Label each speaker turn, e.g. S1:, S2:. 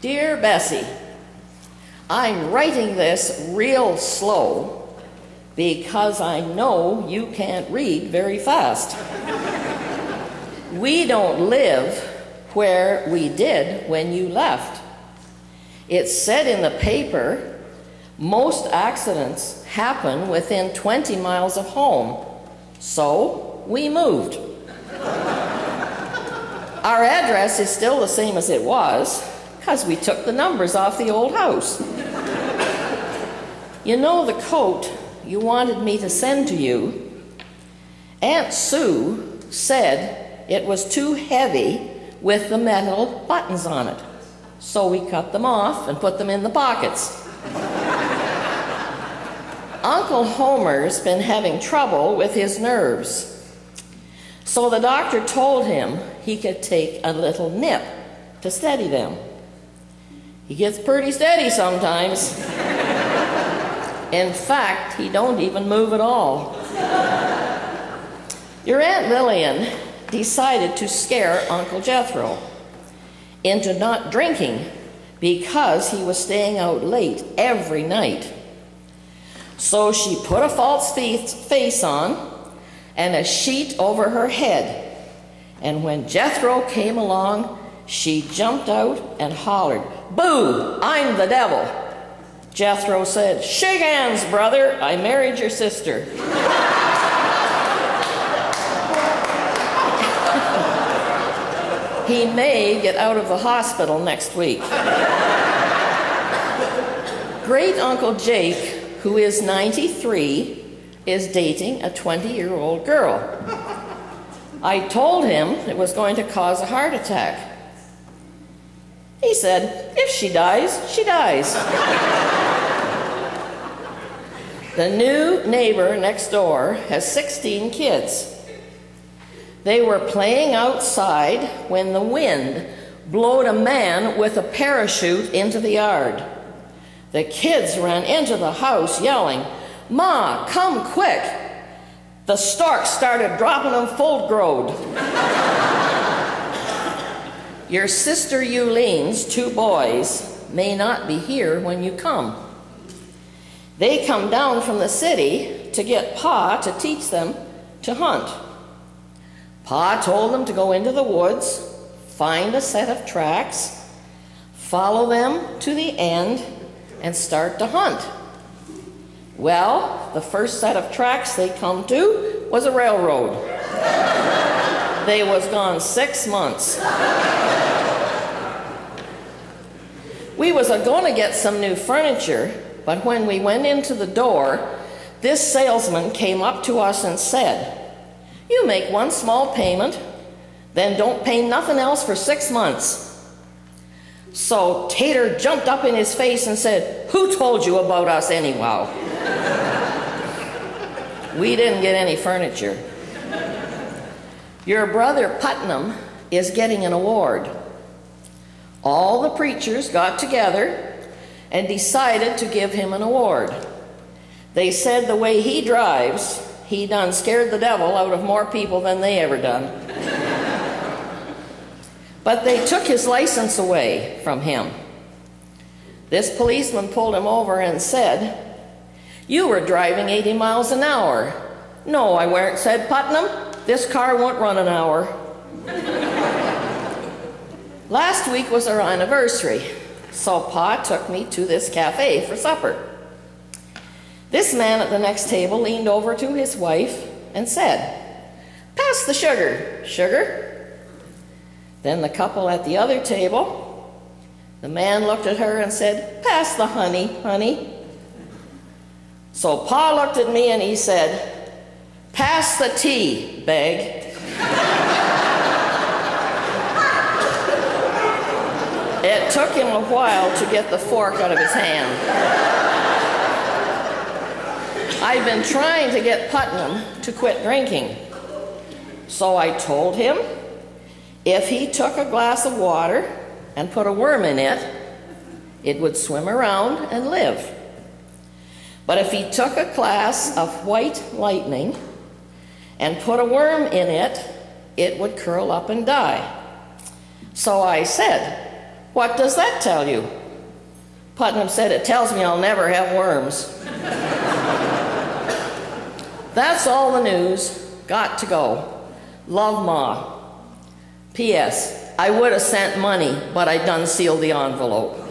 S1: Dear Bessie, I'm writing this real slow because I know you can't read very fast. We don't live where we did when you left. It said in the paper, most accidents happen within 20 miles of home, so we moved. Our address is still the same as it was, because we took the numbers off the old house. You know the coat you wanted me to send to you? Aunt Sue said it was too heavy with the metal buttons on it, so we cut them off and put them in the pockets. Uncle Homer's been having trouble with his nerves, so the doctor told him he could take a little nip to steady them. He gets pretty steady sometimes. In fact, he don't even move at all. Your Aunt Lillian decided to scare Uncle Jethro into not drinking because he was staying out late every night. So she put a false face on and a sheet over her head. And when Jethro came along, she jumped out and hollered, "Boo, I'm the devil." Jethro said, "Shake hands, brother. I married your sister." He may get out of the hospital next week. Great Uncle Jake, who is 93, is dating a 20-year-old girl. I told him it was going to cause a heart attack. He said, if she dies, she dies. The new neighbor next door has 16 kids. They were playing outside when the wind blowed a man with a parachute into the yard. The kids ran into the house yelling, "Ma, come quick!" The stork started dropping them full growed. Your sister Eulene's 2 boys may not be here when you come. They come down from the city to get Pa to teach them to hunt. Pa told them to go into the woods, find a set of tracks, follow them to the end, and start to hunt. Well, the first set of tracks they come to was a railroad. They was gone 6 months. We was going to get some new furniture, but when we went into the door, this salesman came up to us and said, "You make one small payment, then don't pay nothing else for 6 months." So Tater jumped up in his face and said, "Who told you about us anyhow?" We didn't get any furniture. Your brother Putnam is getting an award. All the preachers got together and decided to give him an award. They said the way he drives, he done scared the devil out of more people than they ever done. But they took his license away from him. This policeman pulled him over and said, "You were driving 80 miles an hour." "No, I weren't," said Putnam. "This car won't run an hour." Last week was our anniversary, so Pa took me to this cafe for supper. This man at the next table leaned over to his wife and said, "Pass the sugar, sugar." Then the couple at the other table, the man looked at her and said, "Pass the honey, honey." So Pa looked at me and he said, "Pass the tea, Beg." It took him a while to get the fork out of his hand. I've been trying to get Putnam to quit drinking. So I told him if he took a glass of water and put a worm in it, it would swim around and live. But if he took a glass of white lightning and put a worm in it, it would curl up and die. So I said, What does that tell you? Putnam said, it tells me I'll never have worms. That's all the news. Got to go. Love, Ma. P.S. I would have sent money, but I done sealed the envelope.